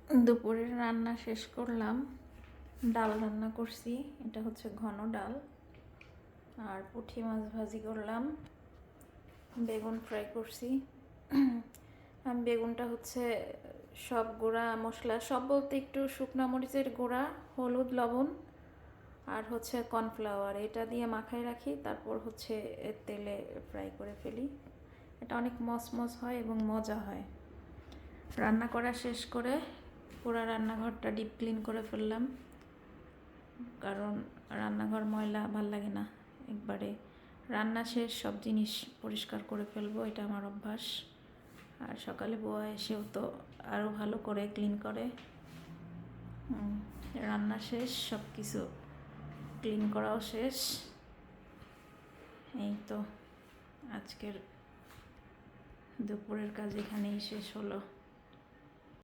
দুপুরের রান্না শেষ করলাম। ডাল রান্না করছি, এটা হচ্ছে ঘন ডাল। আর পুঁটি মাছ ভাজি করলাম, বেগুন ফ্রাই করছি। আমি বেগুনটা হচ্ছে সব গুঁড়া মশলা, সব বলতে একটু শুকনো মরিচের গুঁড়া, হলুদ, লবণ আর হচ্ছে কর্নফ্লাওয়ার, এটা দিয়ে মাখায় রাখি, তারপর হচ্ছে তেলে ফ্রাই করে ফেলি। এটা অনেক মচমচ হয় এবং মজা হয়। রান্না করা শেষ করে পুরো রান্নাঘরটা ডিপ ক্লিন করে ফেললাম, কারণ রান্নাঘর ময়লা ভাল লাগে না। একবারে রান্না শেষ সব জিনিস পরিষ্কার করে ফেলবো, এটা আমার অভ্যাস। আর সকালে বুয়া এসেও তো আরও ভালো করে ক্লিন করে। রান্না শেষ, সব কিছু ক্লিন করাও শেষ। এই তো আজকের দুপুরের কাজ এখানেই শেষ হলো।